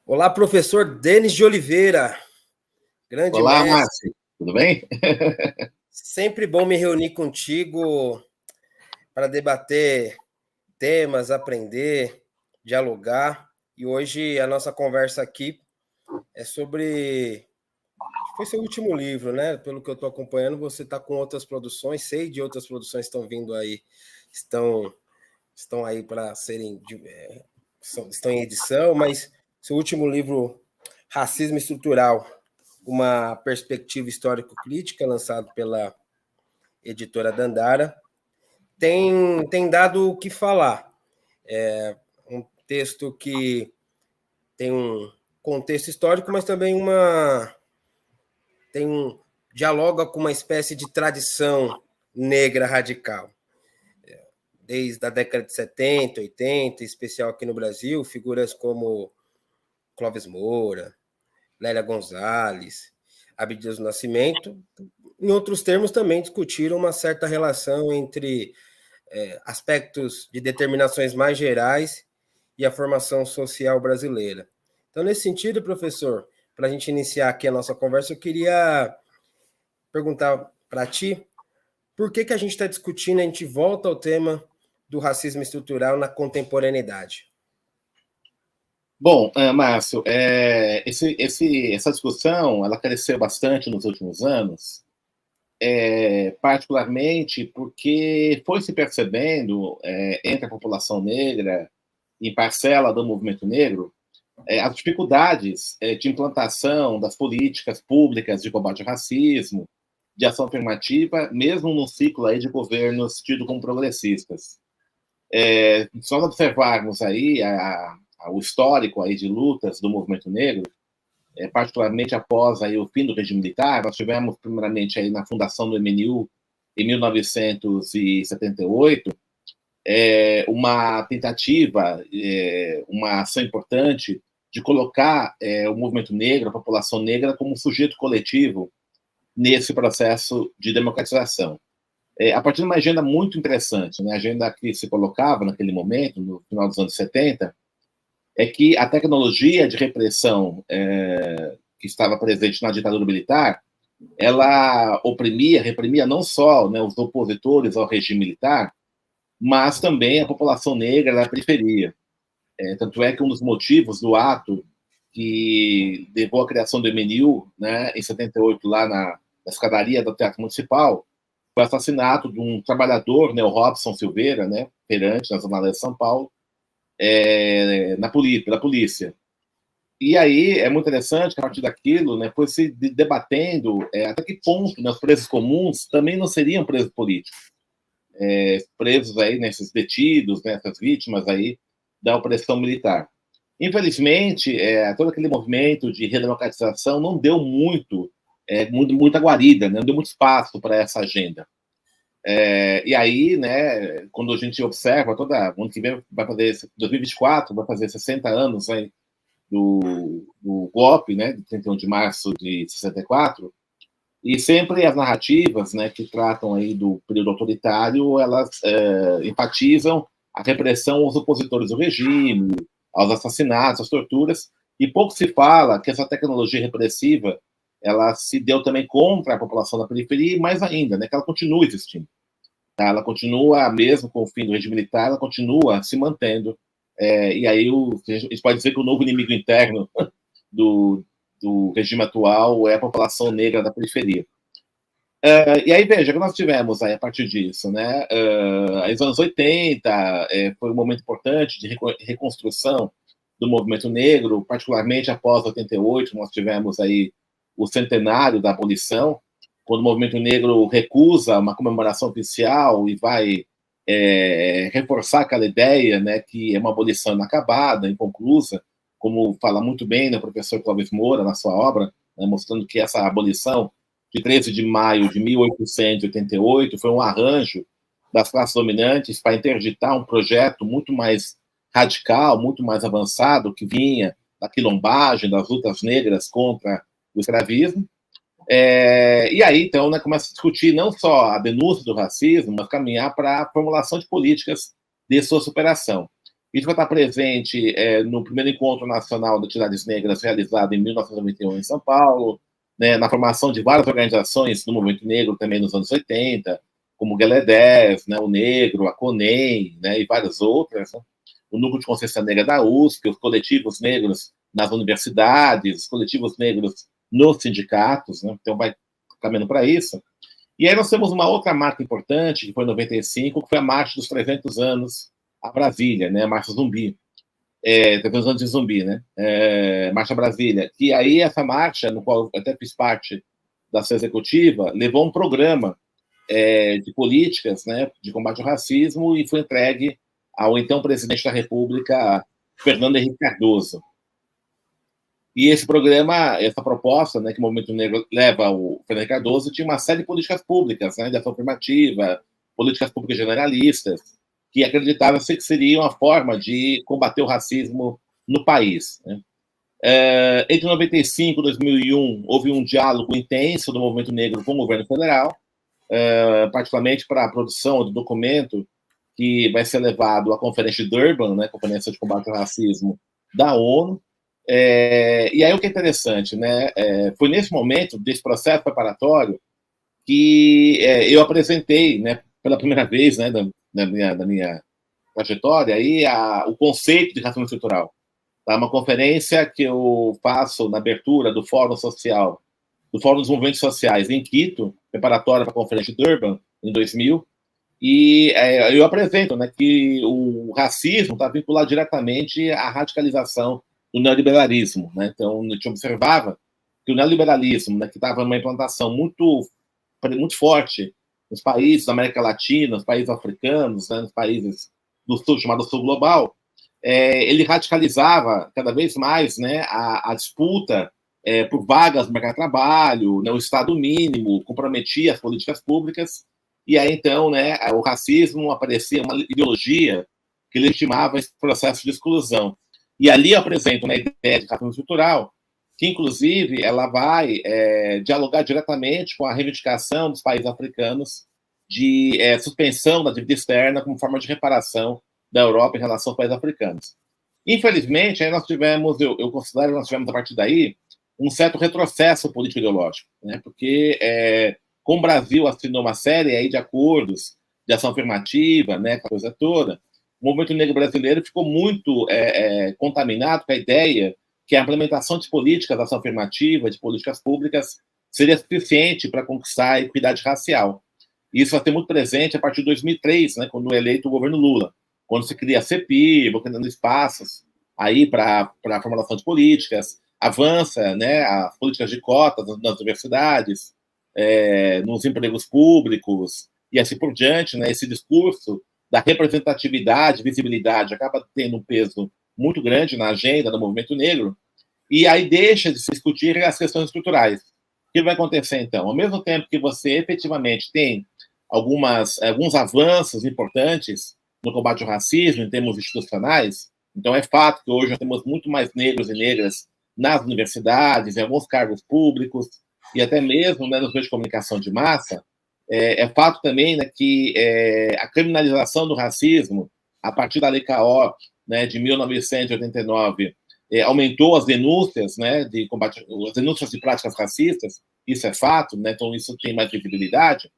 Olá, professor Denis de Oliveira, grande Olá, mestre. Márcio, tudo bem? Sempre bom me reunir contigo para debater temas, aprender, dialogar. E hoje a nossa conversa aqui é sobre. Foi seu último livro, né? Pelo que eu estou acompanhando, você está com outras produções, sei de outras produções que estão vindo aí, estão, estão aí para serem. Estão em edição, mas seu último livro, Racismo Estrutural, uma perspectiva histórico-crítica, lançado pela editora Dandara, tem dado o que falar. Um texto que tem um contexto histórico, mas também dialoga com uma espécie de tradição negra radical. Desde a década de 70, 80, em especial aqui no Brasil, figuras como Clóvis Moura, Lélia Gonzalez, Abdias do Nascimento, em outros termos, também discutiram uma certa relação entre aspectos de determinações mais gerais e a formação social brasileira. Então, nesse sentido, professor, para a gente iniciar aqui a nossa conversa, eu queria perguntar para ti por que a gente está discutindo, a gente volta ao tema do racismo estrutural na contemporaneidade. Bom, Márcio, essa discussão ela cresceu bastante nos últimos anos, particularmente porque foi se percebendo entre a população negra e parcela do movimento negro as dificuldades de implantação das políticas públicas de combate ao racismo, de ação afirmativa, mesmo num ciclo aí de governos tidos como progressistas. Só observarmos aí o histórico aí de lutas do movimento negro, particularmente após aí o fim do regime militar, nós tivemos primeiramente aí na fundação do MNU em 1978 uma tentativa, uma ação importante de colocar o movimento negro, a população negra, como um sujeito coletivo nesse processo de democratização. A partir de uma agenda muito interessante, né, a agenda que se colocava naquele momento, no final dos anos 70, é que a tecnologia de repressão que estava presente na ditadura militar, ela reprimia não só, né, os opositores ao regime militar, mas também a população negra da periferia. Tanto é que um dos motivos do ato que levou à criação do MNU, né, em 78, lá na escadaria do Teatro Municipal, foi o assassinato de um trabalhador, né, o Robson Silveira, né, perante na Zona Leste de São Paulo, pela polícia. E aí é muito interessante que, a partir daquilo, né, foi se debatendo até que ponto, né, os presos comuns também não seriam presos políticos. Presos aí, nesses detidos, nessas vítimas aí da opressão militar. Infelizmente, todo aquele movimento de redemocratização não deu muita guarida, né, não deu muito espaço para essa agenda. E aí, né, quando a gente observa, ano que vem vai fazer, 2024, vai fazer 60 anos aí do golpe, né, de 31 de março de 64, e sempre as narrativas, né, que tratam aí do período autoritário, elas enfatizam a repressão aos opositores do regime, aos assassinatos, às torturas, e pouco se fala que essa tecnologia repressiva ela se deu também contra a população da periferia, e mais ainda, né, que ela continua existindo. Tá? Ela continua, mesmo com o fim do regime militar, ela continua se mantendo. E aí a gente pode dizer que o novo inimigo interno do regime atual é a população negra da periferia. E aí, veja, que nós tivemos aí, a partir disso, né? Os anos 80 foi um momento importante de reconstrução do movimento negro, particularmente após 88, nós tivemos aí o centenário da abolição, quando o movimento negro recusa uma comemoração oficial e vai reforçar aquela ideia, né, que é uma abolição inacabada, inconclusa, como fala muito bem, né, o professor Clóvis Moura na sua obra, né, mostrando que essa abolição de 13 de maio de 1888 foi um arranjo das classes dominantes para interditar um projeto muito mais radical, muito mais avançado, que vinha da quilombagem, das lutas negras contra o escravismo. E aí, então, né, começa a discutir não só a denúncia do racismo, mas caminhar para a formulação de políticas de sua superação. Isso vai estar presente no primeiro Encontro Nacional de Entidades Negras, realizado em 1991 em São Paulo, né, na formação de várias organizações do movimento negro também nos anos 80, como o Gueledés, né, o Negro, a CONEM, né, e várias outras, né? O Núcleo de Consciência Negra da USP, os coletivos negros nas universidades, os coletivos negros nos sindicatos, né? Então vai caminhando para isso. E aí nós temos uma outra marca importante, que foi em 95, que foi a Marcha dos 300 anos a Brasília, né? A Marcha Zumbi. 300 anos de Zumbi, né? Marcha Brasília. E aí essa marcha, no qual eu até fiz parte da sua executiva, levou um programa de políticas, né, de combate ao racismo e foi entregue ao então presidente da República, Fernando Henrique Cardoso. E esse programa, essa proposta, né, que o Movimento Negro leva ao Fernando Cardoso, tinha uma série de políticas públicas, né, de ação afirmativa, políticas públicas generalistas, que acreditava-se que seria uma forma de combater o racismo no país. Né? Entre 95 e 2001, houve um diálogo intenso do Movimento Negro com o governo federal, particularmente para a produção do documento que vai ser levado à Conferência de Durban, né, Conferência de Combate ao Racismo da ONU. E aí o que é interessante, né, foi nesse momento desse processo preparatório que eu apresentei, né, pela primeira vez, né, da minha trajetória, aí, o conceito de racismo estrutural. Tá? Uma conferência que eu faço na abertura do Fórum Social, do Fórum dos Movimentos Sociais em Quito, preparatória para a Conferência de Durban, em 2000, e eu apresento, né, que o racismo está vinculado diretamente à radicalização do neoliberalismo. Né? Então, a gente observava que o neoliberalismo, né, que estava numa implantação muito forte nos países da América Latina, nos países africanos, né, nos países do sul, chamado sul global, ele radicalizava cada vez mais, né, a disputa por vagas no mercado de trabalho, né, o Estado mínimo, comprometia as políticas públicas, e aí então, né, o racismo aparecia uma ideologia que legitimava esse processo de exclusão. E ali eu apresento, né, a ideia de racismo estrutural, que inclusive ela vai dialogar diretamente com a reivindicação dos países africanos de suspensão da dívida externa como forma de reparação da Europa em relação aos países africanos. Infelizmente, aí nós tivemos, eu considero que nós tivemos a partir daí um certo retrocesso político-ideológico, né? Porque como o Brasil assinou uma série aí de acordos de ação afirmativa, né, com a coisa toda, o movimento negro brasileiro ficou muito contaminado com a ideia que a implementação de políticas de ação afirmativa, de políticas públicas, seria suficiente para conquistar a equidade racial. Isso vai ter muito presente a partir de 2003, né, quando é eleito o governo Lula, quando se cria a CEPI, criando espaços aí para a formulação de políticas, avança, né, as políticas de cotas nas universidades, nos empregos públicos e assim por diante, né, esse discurso da representatividade, visibilidade, acaba tendo um peso muito grande na agenda do movimento negro, e aí deixa de se discutir as questões estruturais. O que vai acontecer, então? Ao mesmo tempo que você efetivamente tem alguns avanços importantes no combate ao racismo em termos institucionais, então é fato que hoje nós temos muito mais negros e negras nas universidades, em alguns cargos públicos, e até mesmo, né, nos meios de comunicação de massa. Fato também, né, que a criminalização do racismo, a partir da Lei K.O., né, de 1989, aumentou as denúncias, né, de combate, as denúncias de práticas racistas, isso é fato, né, então isso tem mais visibilidade,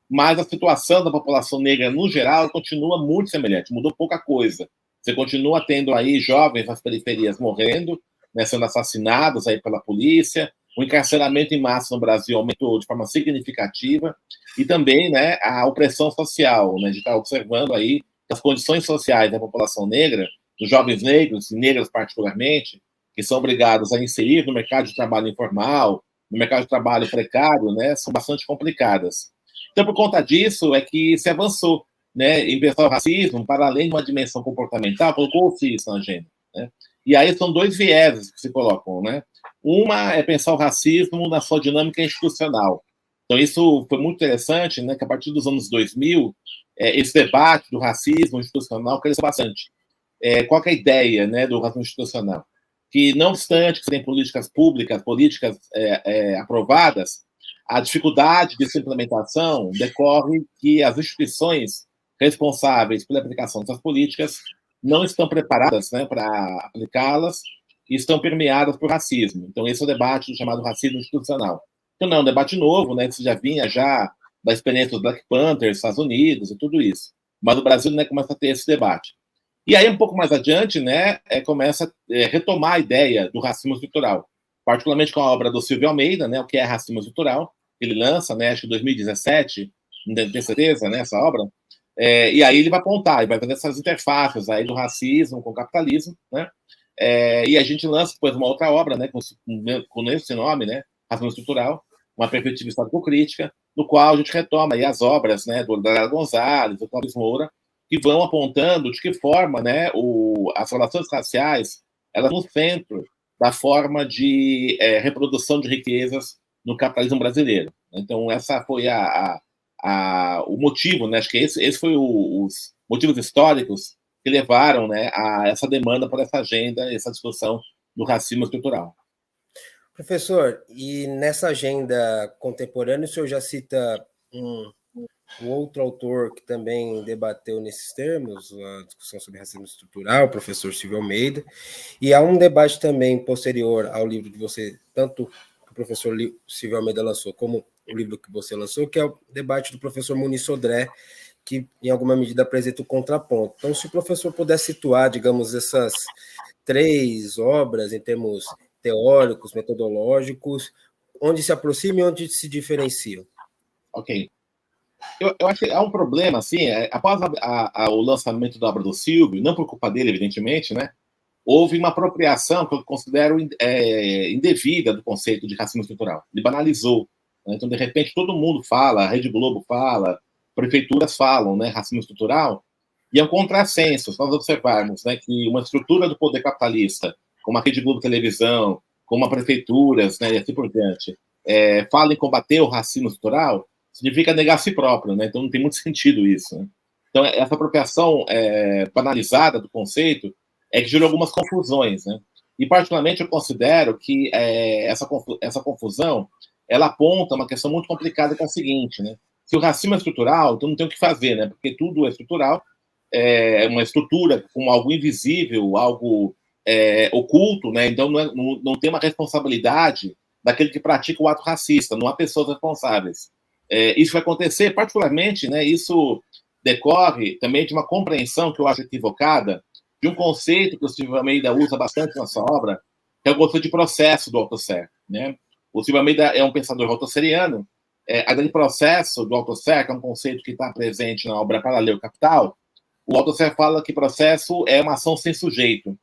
mas a situação da população negra, no geral, continua muito semelhante, mudou pouca coisa. Você continua tendo aí jovens nas periferias morrendo, né, sendo assassinados aí pela polícia, o encarceramento em massa no Brasil aumentou de forma significativa, e também, né, a opressão social, né, de estar observando aí as condições sociais da população negra, dos jovens negros, e negras particularmente, que são obrigados a inserir no mercado de trabalho informal, no mercado de trabalho precário, né, são bastante complicadas. Então, por conta disso, é que se avançou, né, em pensar o racismo, para além de uma dimensão comportamental, colocou-se isso na agenda. Né? E aí são dois vieses que se colocam. Né? Uma é pensar o racismo na sua dinâmica institucional. Então, isso foi muito interessante, né, que a partir dos anos 2000, esse debate do racismo institucional cresceu bastante. Qual é a ideia, né, do racismo institucional? Que, não obstante que se tem políticas públicas, políticas aprovadas, a dificuldade de sua implementação decorre que as instituições responsáveis pela aplicação dessas políticas não estão preparadas, né, para aplicá-las e estão permeadas por racismo. Então, esse é o debate do chamado racismo institucional. Então, não é um debate novo, né, que você já vinha já da experiência dos Black Panthers, Estados Unidos e tudo isso. Mas o Brasil, né, começa a ter esse debate. E aí, um pouco mais adiante, né, começa a retomar a ideia do racismo estrutural, particularmente com a obra do Silvio Almeida, né, o que é racismo estrutural, ele lança, né, acho que em 2017, não tem certeza, né, essa obra, e aí ele vai apontar, ele vai fazer essas interfaces aí do racismo com o capitalismo, né, e a gente lança depois uma outra obra, né, com esse nome, né, racismo estrutural, uma perspectiva histórico-crítica, no qual a gente retoma aí as obras, né, do Darado Gonzalez, do Cláudio Moura, que vão apontando de que forma, né, as relações raciais elas no centro da forma de reprodução de riquezas no capitalismo brasileiro. Então, essa foi o motivo, né, acho que esse foi os motivos históricos que levaram, né, a essa demanda por essa agenda, essa discussão do racismo estrutural. Professor, e nessa agenda contemporânea, o senhor já cita um outro autor que também debateu nesses termos, a discussão sobre racismo estrutural, o professor Silvio Almeida, e há um debate também posterior ao livro que você, tanto que o professor Silvio Almeida lançou, como o livro que você lançou, que é o debate do professor Muniz Sodré, que em alguma medida apresenta o contraponto. Então, se o professor puder situar, digamos, essas 3 obras em termos teóricos, metodológicos, onde se aproximam e onde se diferenciam. Ok. Eu acho que há um problema, assim, após o lançamento da obra do Silvio, não por culpa dele, evidentemente, né, houve uma apropriação que eu considero indevida do conceito de racismo estrutural. Ele banalizou. Né? Então, de repente, todo mundo fala, a Rede Globo fala, prefeituras falam, né, racismo estrutural, e é um contrassenso. Se nós observarmos, né, que uma estrutura do poder capitalista, como a Rede Globo Televisão, como as prefeituras, né, e assim por diante, fala em combater o racismo estrutural, significa negar a si próprio, né? Então não tem muito sentido isso. Né? Então essa apropriação banalizada do conceito é que gerou algumas confusões, né? E particularmente eu considero que essa confusão ela aponta uma questão muito complicada que é a seguinte, né? Se o racismo é estrutural, então não tem o que fazer, né? Porque tudo é estrutural, é uma estrutura como algo invisível, algo oculto, né? Então não tem uma responsabilidade daquele que pratica o ato racista, não há pessoas responsáveis. Isso vai acontecer, particularmente, né, isso decorre também de uma compreensão que eu acho equivocada de um conceito que o Silvio Almeida usa bastante na sua obra, que é o conceito de processo do Althusser. Né? O Silvio Almeida é um pensador althuseriano, a ideia de processo do Althusser, que é um conceito que está presente na obra Paralelo Capital, o Althusser fala que processo é uma ação sem sujeito.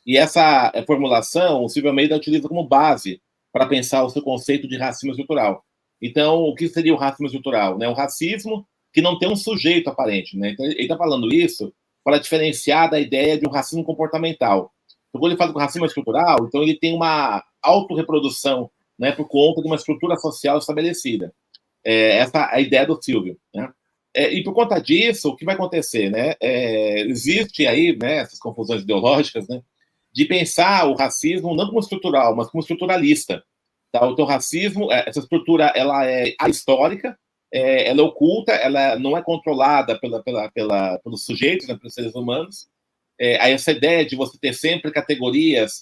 E essa formulação o Silvio Almeida utiliza como base para pensar o seu conceito de racismo estrutural. Então, o que seria o racismo estrutural? Né? Um racismo que não tem um sujeito aparente. Né? Então, ele está falando isso para diferenciar da ideia de um racismo comportamental. Então, quando ele fala do racismo estrutural, então ele tem uma autorreprodução, né, por conta de uma estrutura social estabelecida. Essa é a ideia do Silvio. Né? E por conta disso, o que vai acontecer? Né? Existe aí, né, essas confusões ideológicas, né, de pensar o racismo não como estrutural, mas como estruturalista. Tá? O racismo, essa estrutura, ela é ahistórica, ela é oculta, ela não é controlada pelos sujeitos, né, pelos seres humanos. Essa ideia de você ter sempre categorias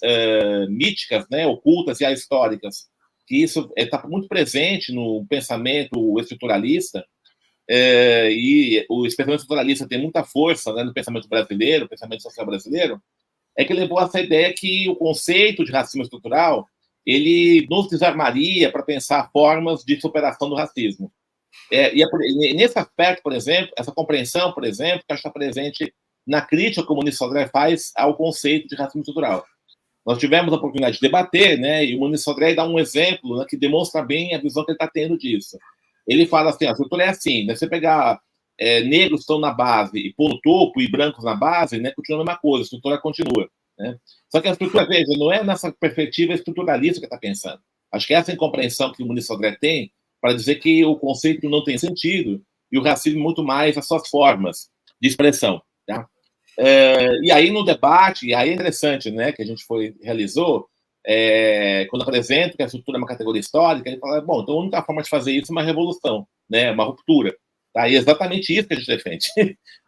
míticas, né, ocultas e ahistóricas, que isso está muito presente no pensamento estruturalista, e o pensamento estruturalista tem muita força, né, no pensamento brasileiro, no pensamento social brasileiro, é que levou a essa ideia que o conceito de racismo estrutural ele nos desarmaria para pensar formas de superação do racismo. Nesse aspecto, por exemplo, essa compreensão, por exemplo, que está presente na crítica que o Muniz Sodré faz ao conceito de racismo estrutural. Nós tivemos a oportunidade de debater, né, e o Muniz Sodré dá um exemplo, né, que demonstra bem a visão que ele está tendo disso. Ele fala assim, a estrutura é assim, né, você pegar negros que estão na base e pôr no topo e brancos na base, né, continua a mesma coisa, a estrutura continua. Né? Só que a estrutura, veja, não é nessa perspectiva estruturalista que está pensando. Acho que essa incompreensão que o Muniz Sodré tem para dizer que o conceito não tem sentido e o racismo muito mais as suas formas de expressão. Tá? E aí no debate, e aí é interessante, né, que a gente realizou, quando apresenta que a estrutura é uma categoria histórica, ele fala, bom, então a única forma de fazer isso é uma revolução, né, uma ruptura. Tá? E é exatamente isso que a gente defende.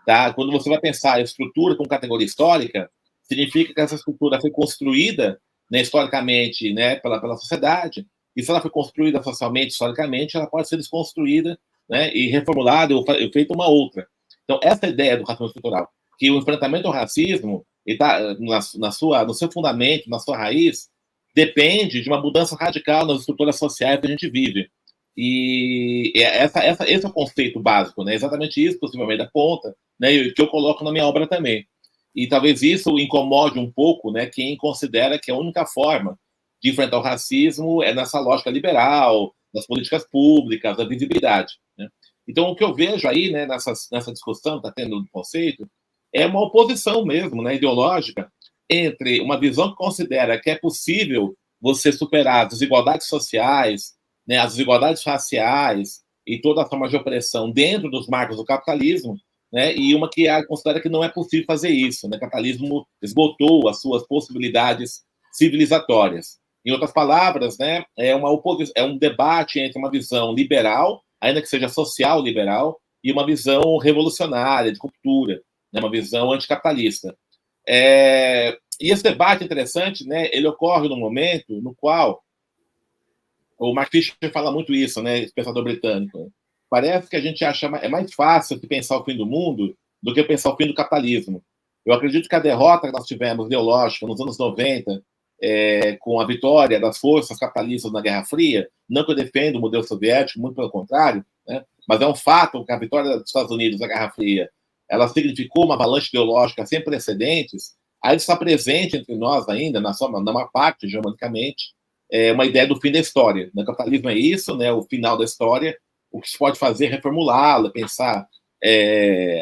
Tá? Quando você vai pensar a estrutura com categoria histórica, significa que essa estrutura foi construída, né, historicamente, né, pela sociedade, e se ela foi construída socialmente, historicamente, ela pode ser desconstruída, né, e reformulada ou feita uma outra. Então, essa ideia do racismo estrutural, que o enfrentamento ao racismo está no seu fundamento, na sua raiz, depende de uma mudança radical nas estruturas sociais que a gente vive. E esse é o conceito básico, né? Exatamente isso, possivelmente, da ponta, né? Que eu coloco na minha obra também. E talvez isso incomode um pouco, né, quem considera que a única forma de enfrentar o racismo é nessa lógica liberal, das políticas públicas, da visibilidade. Né? Então, o que eu vejo aí, né, nessa discussão que está tendo do conceito é uma oposição mesmo, né, ideológica, entre uma visão que considera que é possível você superar as desigualdades sociais, né, as desigualdades raciais e toda a forma de opressão dentro dos marcos do capitalismo, né, e uma que considera que não é possível fazer isso. Né, o capitalismo esgotou as suas possibilidades civilizatórias. Em outras palavras, né, é um debate entre uma visão liberal, ainda que seja social liberal, e uma visão revolucionária, de ruptura, né, uma visão anticapitalista. E esse debate interessante, né, ele ocorre no momento no qual o Mark Fisher fala muito isso, né, esse pensador britânico. Né? Parece que a gente acha é mais fácil de pensar o fim do mundo do que pensar o fim do capitalismo. Eu acredito que a derrota que nós tivemos ideológica nos anos 90, com a vitória das forças capitalistas na Guerra Fria, não que eu defenda o modelo soviético, muito pelo contrário, né, mas é um fato que a vitória dos Estados Unidos na Guerra Fria ela significou uma avalanche ideológica sem precedentes, aí está presente entre nós ainda, na maior parte, geometricamente, uma ideia do fim da história. O capitalismo é isso, né, o final da história. O que se pode fazer é reformulá-la, pensar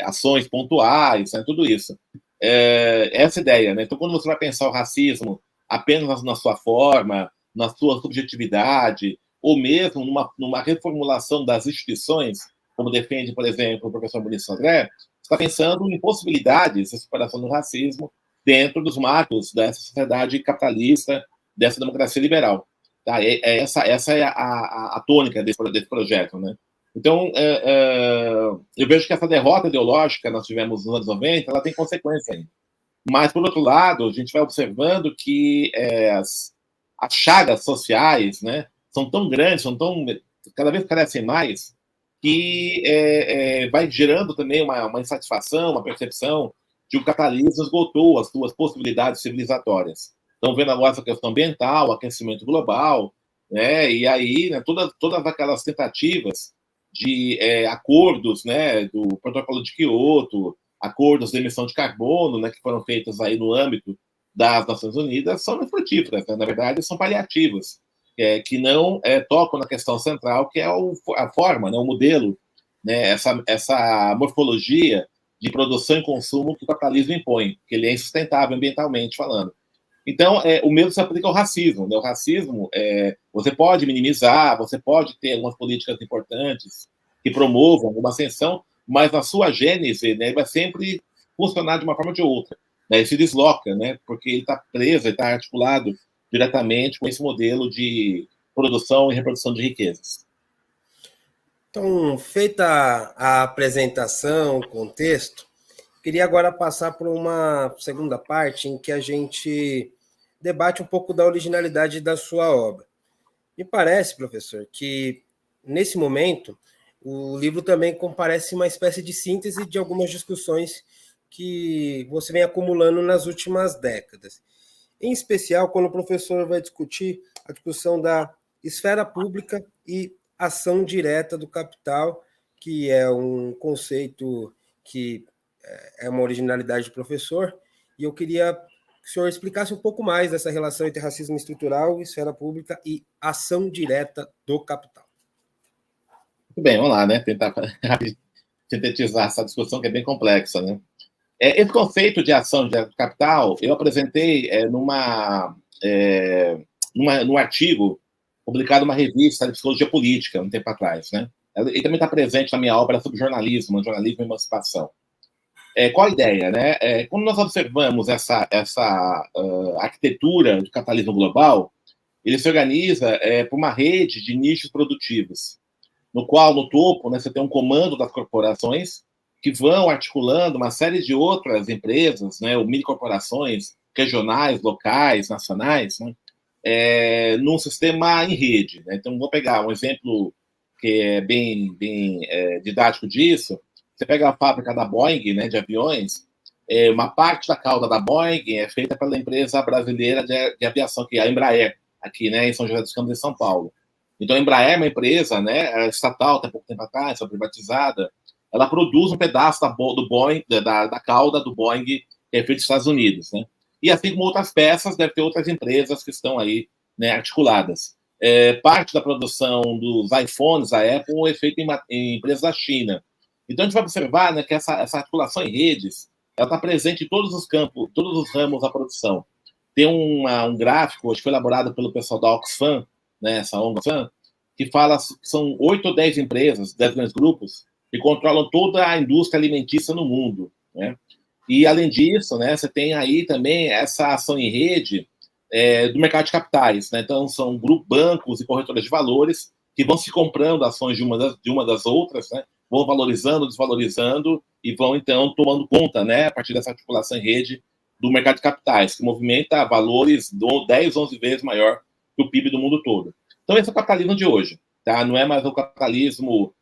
ações pontuais, né, tudo isso. Essa ideia. Né? Então, quando você vai pensar o racismo apenas na sua forma, na sua subjetividade, ou mesmo numa reformulação das instituições, como defende, por exemplo, o professor Muniz Sodré, está pensando em possibilidades de superação do racismo dentro dos marcos dessa sociedade capitalista, dessa democracia liberal. Tá? Essa é a tônica desse projeto. Né? Então, eu vejo que essa derrota ideológica que nós tivemos nos anos 90, ela tem consequências ainda. Mas, por outro lado, a gente vai observando que as chagas sociais, né, são tão grandes, cada vez crescem mais, que vai gerando também uma insatisfação, uma percepção de que o capitalismo esgotou as suas possibilidades civilizatórias. Estão vendo agora essa questão ambiental, aquecimento global, né, e aí né, todas aquelas tentativas de acordos, né, do Protocolo de Quioto, acordos de emissão de carbono, né, que foram feitos aí no âmbito das Nações Unidas, são infrutíferas, né? Na verdade, são paliativos, que não tocam na questão central, que é a forma, né, o modelo, né, essa morfologia de produção e consumo que o capitalismo impõe, que ele é insustentável ambientalmente falando. Então, o mesmo se aplica ao racismo. Né? O racismo, você pode minimizar, você pode ter algumas políticas importantes que promovam uma ascensão, mas na sua gênese, né, vai sempre funcionar de uma forma ou de outra. Né? Ele se desloca, né, porque ele está preso, ele está articulado diretamente com esse modelo de produção e reprodução de riquezas. Então, feita a apresentação, o contexto, queria agora passar por uma segunda parte em que a gente debate um pouco da originalidade da sua obra. Me parece, professor, que nesse momento o livro também comparece uma espécie de síntese de algumas discussões que você vem acumulando nas últimas décadas. Em especial, quando o professor vai discutir a discussão da esfera pública e ação direta do capital, que é um conceito que é uma originalidade do professor, e eu queria que o senhor explicasse um pouco mais dessa relação entre racismo estrutural, esfera pública e ação direta do capital. Muito bem, vamos lá, né? Tentar sintetizar essa discussão que é bem complexa, né? Esse conceito de ação direta do capital, eu apresentei num artigo publicado numa revista de psicologia política, um tempo atrás, né? Ele também está presente na minha obra sobre jornalismo e emancipação. Qual a ideia, né? Quando nós observamos essa arquitetura do capitalismo global, ele se organiza por uma rede de nichos produtivos. no qual, no topo, né, você tem um comando das corporações que vão articulando uma série de outras empresas, né, ou microcorporações regionais, locais, nacionais, né, num sistema em rede. Né? Então, vou pegar um exemplo que é bem didático disso. Você pega a fábrica da Boeing, né, de aviões, uma parte da cauda da Boeing é feita pela empresa brasileira de aviação, que é a Embraer, aqui, né, em São José dos Campos, em São Paulo. Então, a Embraer é uma empresa, né, estatal, até pouco tempo atrás, foi privatizada. Ela produz um pedaço do Boeing, da cauda do Boeing, que é feito nos Estados Unidos, né? E assim como outras peças, deve ter outras empresas que estão aí, né, articuladas. Parte da produção dos iPhones, a Apple, é feita em empresas da China. Então, a gente vai observar, né, que essa articulação em redes ela está presente em todos os campos, todos os ramos da produção. Tem um gráfico, acho que foi elaborado pelo pessoal da Oxfam, né, essa Oxfam, que fala que são 8 ou 10 empresas, 10 grandes grupos, que controlam toda a indústria alimentícia no mundo. Né? E, além disso, né, você tem aí também essa ação em rede do mercado de capitais. Né? Então, são bancos e corretoras de valores que vão se comprando ações de uma das outras, né? Vão valorizando, desvalorizando e vão, então, tomando conta, né, a partir dessa articulação em rede do mercado de capitais, que movimenta valores 10, 11 vezes maior que o PIB do mundo todo. Então, esse é o capitalismo de hoje. Tá? Não é mais o capitalismo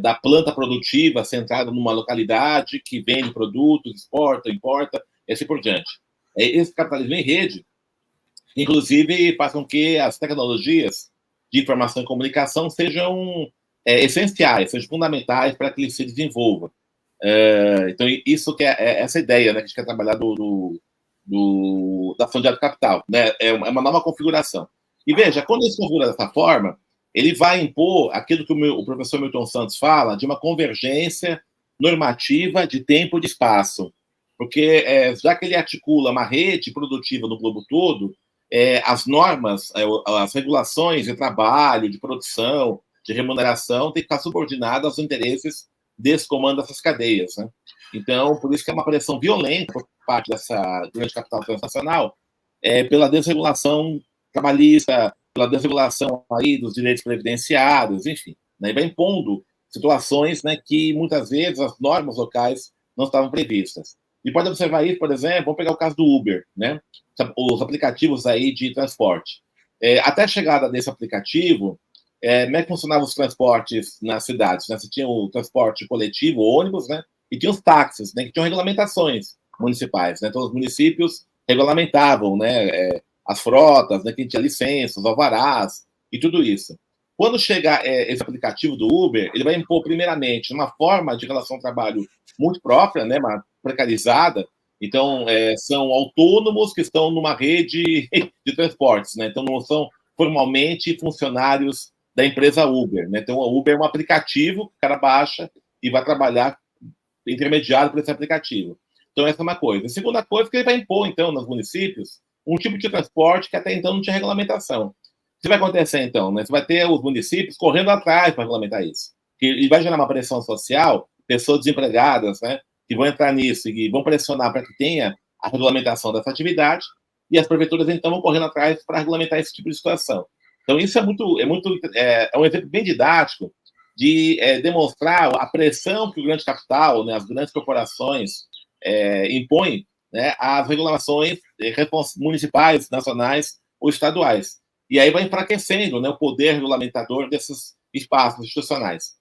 da planta produtiva centrada numa localidade que vende produtos, exporta, importa, e assim por diante. Esse capitalismo em rede, inclusive, faz com que as tecnologias de informação e comunicação sejam essenciais, sejam fundamentais para que ele se desenvolva. Então, isso que é essa ideia, né, que a gente quer trabalhar da ação de alto capital. Né? É uma nova configuração. E veja, quando ele se configura dessa forma, ele vai impor aquilo que o professor Milton Santos fala de uma convergência normativa de tempo e de espaço. Porque, já que ele articula uma rede produtiva no globo todo, as normas, as regulações de trabalho, de produção, de remuneração, têm que estar subordinadas aos interesses desse comando dessas cadeias. Né? Então, por isso que é uma pressão violenta por parte dessa grande capital transnacional pela desregulação trabalhista, pela desregulação aí dos direitos previdenciários, enfim. Né? E vai impondo situações, né, que muitas vezes as normas locais não estavam previstas. E pode observar isso, por exemplo, vamos pegar o caso do Uber, né? Os aplicativos aí de transporte. Até a chegada desse aplicativo, como é que funcionavam os transportes nas cidades? Né? Você tinha o transporte coletivo, ônibus, né? E tinha os táxis, né? Que tinham regulamentações municipais. Né? Então, os municípios regulamentavam, né? As frotas, né? Que tinha licenças, alvarás e tudo isso. Quando chegar esse aplicativo do Uber, ele vai impor, primeiramente, uma forma de relação ao trabalho muito própria, né? Uma precarizada. Então, são autônomos que estão numa rede de transportes, né? Então, não são formalmente funcionários da empresa Uber. Né? Então, o Uber é um aplicativo que o cara baixa e vai trabalhar intermediado por esse aplicativo. Então, essa é uma coisa. A segunda coisa é que ele vai impor, então, nos municípios, um tipo de transporte que até então não tinha regulamentação. O que vai acontecer, então? Né? Você vai ter os municípios correndo atrás para regulamentar isso. E vai gerar uma pressão social, pessoas desempregadas, né, que vão entrar nisso e vão pressionar para que tenha a regulamentação dessa atividade, e as prefeituras, então, vão correndo atrás para regulamentar esse tipo de situação. Então, isso é um exemplo bem didático de demonstrar a pressão que o grande capital, né, as grandes corporações impõem, né, às regulações municipais, nacionais ou estaduais. E aí vai enfraquecendo, né, o poder regulamentador desses espaços institucionais.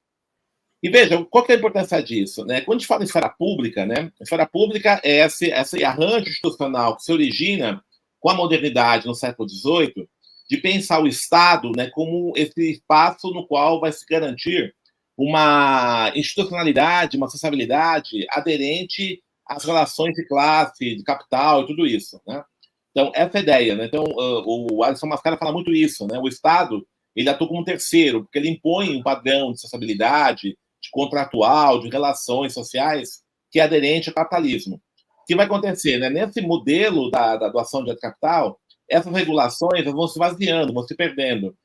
E veja, qual que é a importância disso? Né? Quando a gente fala em esfera pública, né, a esfera pública é esse arranjo institucional que se origina com a modernidade no século XVIII, de pensar o Estado, né, como esse espaço no qual vai se garantir uma institucionalidade, uma sociabilidade aderente às relações de classe, de capital e tudo isso. Né? Então, essa é a ideia. Né? Então, o Alisson Mascara fala muito isso. Né? O Estado ele atua como um terceiro, porque ele impõe um padrão de sociabilidade, de contratual, de relações sociais, que é aderente ao capitalismo. O que vai acontecer? Né? Nesse modelo da doação de capital, essas regulações vão se vaziando, vão se perdendo.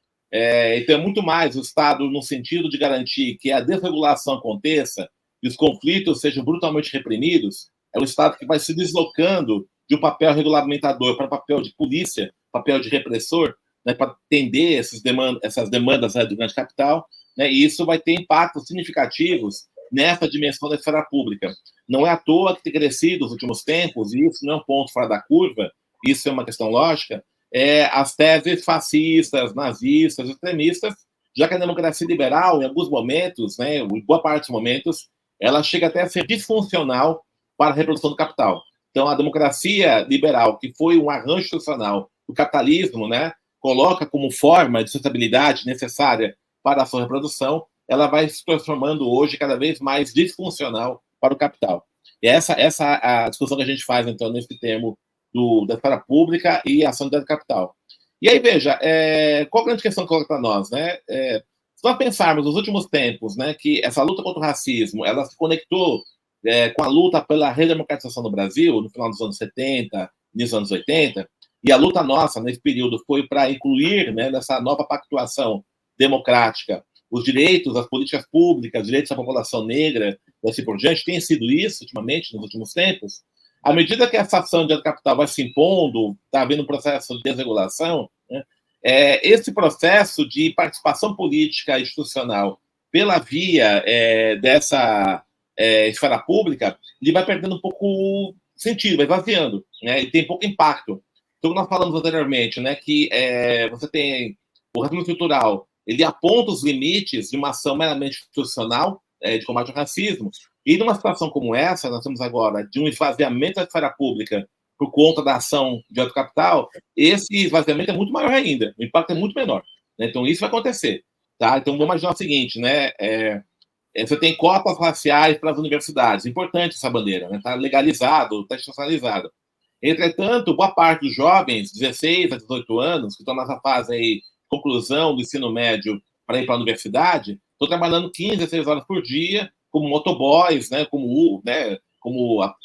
Então, é muito mais o Estado no sentido de garantir que a desregulação aconteça e os conflitos sejam brutalmente reprimidos. É o Estado que vai se deslocando de um papel regulamentador para papel de polícia, papel de repressor, né, para atender essas demandas, né, do grande capital, né? E isso vai ter impactos significativos nessa dimensão da esfera pública. Não é à toa que tem crescido nos últimos tempos, e isso não é um ponto fora da curva, isso é uma questão lógica, as teses fascistas, nazistas, extremistas, já que a democracia liberal, em alguns momentos, né, em boa parte dos momentos, ela chega até a ser disfuncional para a reprodução do capital. Então, a democracia liberal, que foi um arranjo institucional do capitalismo, né, coloca como forma de sustentabilidade necessária para a sua reprodução, ela vai se transformando hoje cada vez mais disfuncional para o capital. E essa é a discussão que a gente faz, então, nesse termo da esfera pública e ação de capital. E aí, veja, qual a grande questão que coloca para nós? Né? Se nós pensarmos nos últimos tempos, né, que essa luta contra o racismo ela se conectou com a luta pela redemocratização no Brasil, no final dos anos 70, início dos anos 80, e a luta nossa nesse período foi para incluir, né, nessa nova pactuação democrática os direitos, as políticas públicas, os direitos da população negra, e assim por diante, tem sido isso ultimamente, nos últimos tempos. À medida que essa ação de capital vai se impondo, está havendo um processo de desregulação, né, esse processo de participação política institucional pela via dessa esfera pública, ele vai perdendo um pouco sentido, vai esvaziando, né, e tem pouco impacto. Então, nós falamos anteriormente, né, que você tem o racismo estrutural, ele aponta os limites de uma ação meramente institucional de combate ao racismo. E numa situação como essa, nós temos agora de um esvaziamento da esfera pública por conta da ação de alto capital, esse esvaziamento é muito maior ainda, o impacto é muito menor. Né? Então, isso vai acontecer. Tá? Então, vamos imaginar o seguinte, né? Você tem cotas raciais para as universidades, importante essa bandeira, está, né? Legalizado, está institucionalizado. Entretanto, boa parte dos jovens, 16 a 18 anos, que estão nessa fase aí, conclusão do ensino médio para ir para a universidade, estão trabalhando 15 a 16 horas por dia, como motoboys, né, como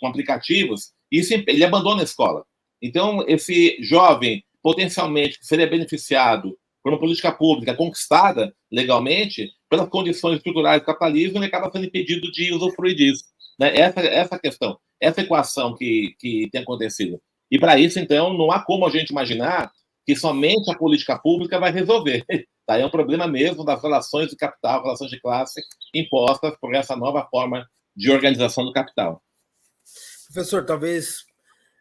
aplicativos, e isso, ele abandona a escola. Então, esse jovem, potencialmente, que seria beneficiado por uma política pública conquistada legalmente, pelas condições estruturais do capitalismo, ele acaba sendo impedido de usufruir disso. Né? Essa questão, essa equação que tem acontecido. E para isso, então, não há como a gente imaginar que somente a política pública vai resolver. Tá? É um problema mesmo das relações de capital, relações de classe impostas por essa nova forma de organização do capital. Professor, talvez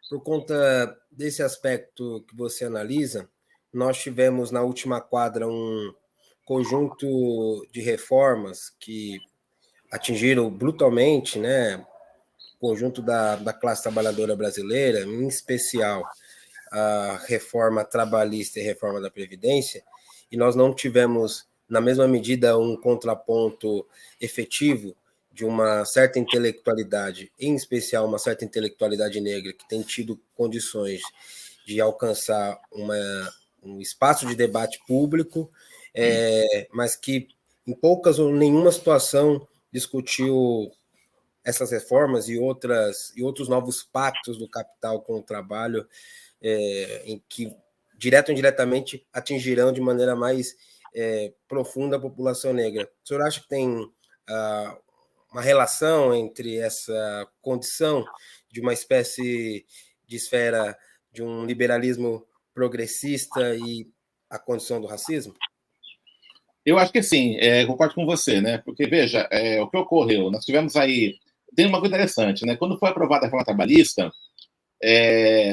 por conta desse aspecto que você analisa, nós tivemos na última quadra um conjunto de reformas que atingiram brutalmente, né, o conjunto da classe trabalhadora brasileira, em especial a reforma trabalhista e a reforma da Previdência, e nós não tivemos, na mesma medida, um contraponto efetivo de uma certa intelectualidade, em especial uma certa intelectualidade negra, que tem tido condições de alcançar um espaço de debate público, mas que em poucas ou nenhuma situação discutiu essas reformas e outros novos pactos do capital com o trabalho, em que, direto ou indiretamente, atingirão de maneira mais profunda a população negra. O senhor acha que tem uma relação entre essa condição de uma espécie de esfera de um liberalismo progressista e a condição do racismo? Eu acho que sim, concordo com você, né? Porque, veja, o que ocorreu, nós tivemos aí. Tem uma coisa interessante, né? Quando foi aprovada a reforma trabalhista,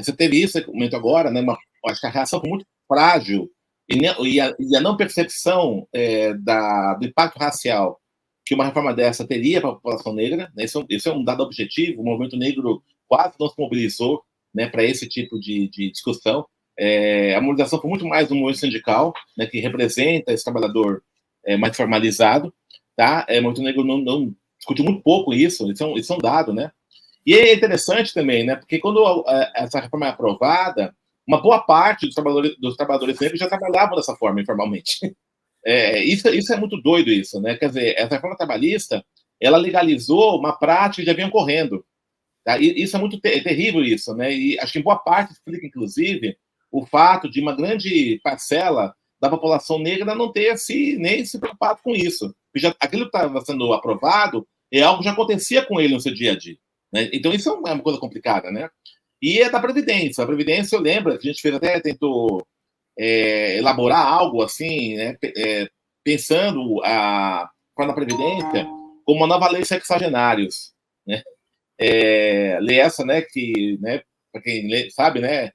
você teve isso, momento agora, né? Acho que a reação foi muito frágil e a não percepção do impacto racial que uma reforma dessa teria para a população negra, né? Isso é um dado objetivo, o movimento negro quase não se mobilizou, né, para esse tipo de discussão. A mobilização foi muito mais do movimento sindical, né, que representa esse trabalhador mais formalizado. Tá? O movimento negro não discutiu muito pouco isso é um dado, né? E é interessante também, né, porque quando essa reforma é aprovada, uma boa parte dos trabalhadores negros já trabalhavam dessa forma, informalmente. Isso é muito doido, isso, né? Quer dizer, essa reforma trabalhista, ela legalizou uma prática que já vinha ocorrendo. Tá? E isso é muito terrível, isso, né? E acho que em boa parte explica, inclusive, o fato de uma grande parcela da população negra não ter nem se preocupado com isso. Aquilo que estava sendo aprovado é algo que já acontecia com ele no seu dia a dia. Né? Então, isso é uma coisa complicada, né? E é da Previdência. A Previdência, eu lembro que a gente tentou elaborar algo assim, né, pensando a reforma da Previdência como uma nova lei sexagenários, né? Lei essa, né, que, né, para quem sabe, né,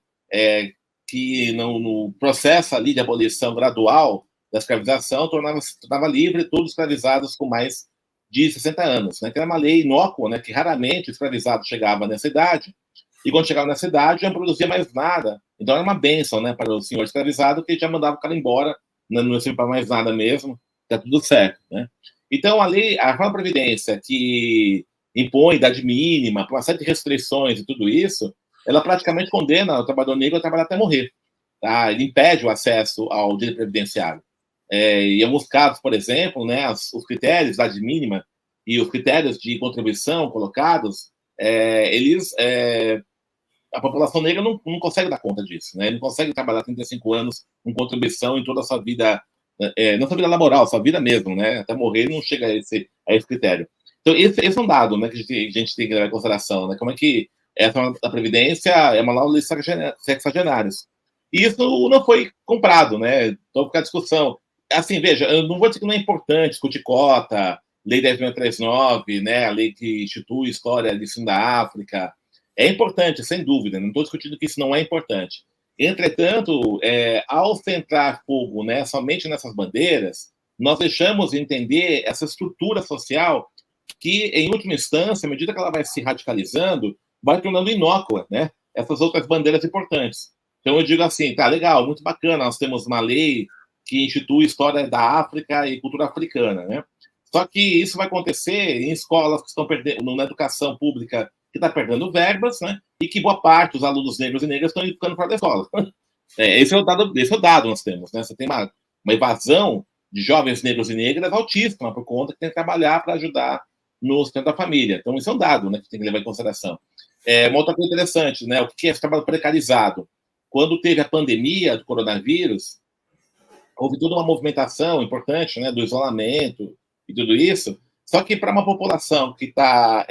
que no processo ali de abolição gradual da escravização tornava livre todos os escravizados com mais de 60 anos, né? Que era uma lei inócua, né, que raramente o escravizado chegava nessa idade, e quando chegava nessa idade já não produzia mais nada. Então era uma bênção, né, para o senhor escravizado, que já mandava o cara embora, não servia para mais nada mesmo, tá tudo certo, né? Então a reforma da Previdência, que impõe idade mínima, uma série de restrições e tudo isso, ela praticamente condena o trabalhador negro a trabalhar até morrer. Tá? Ele impede o acesso ao direito previdenciário. Em alguns casos, por exemplo, né, os critérios de idade mínima e os critérios de contribuição colocados, a população negra não consegue dar conta disso. Né? Ele não consegue trabalhar 35 anos com contribuição em toda a sua vida, não sua vida laboral, sua vida mesmo. Né? Até morrer ele não chega a esse critério. Então, esse é um dado, né, que a gente tem que levar em consideração, né? Como é que a Previdência é uma nova lei sexagenários. E isso não foi comprado, né? Então fica a discussão. Assim, veja, eu não vou dizer que não é importante discutir cota, Lei 10.639, né, a lei que institui história de ensino da África. É importante, sem dúvida, não estou discutindo que isso não é importante. Entretanto, ao centrar fogo, né, somente nessas bandeiras, nós deixamos de entender essa estrutura social que, em última instância, à medida que ela vai se radicalizando, vai tornando inócua, né, essas outras bandeiras importantes. Então, eu digo assim, tá, legal, muito bacana, nós temos uma lei que institui história da África e cultura africana, né? Só que isso vai acontecer em escolas que estão perdendo, na educação pública, que está perdendo verbas, né? E que boa parte dos alunos negros e negras estão ficando fora da escola. Esse é o dado que nós temos, né? Você tem uma evasão de jovens negros e negras altíssima, por conta que tem que trabalhar para ajudar no sustento da família. Então, isso é um dado, né, que tem que levar em consideração. Uma outra coisa interessante, né? O que é esse trabalho precarizado? Quando teve a pandemia do coronavírus, houve toda uma movimentação importante, né, do isolamento e tudo isso, só que para uma população que está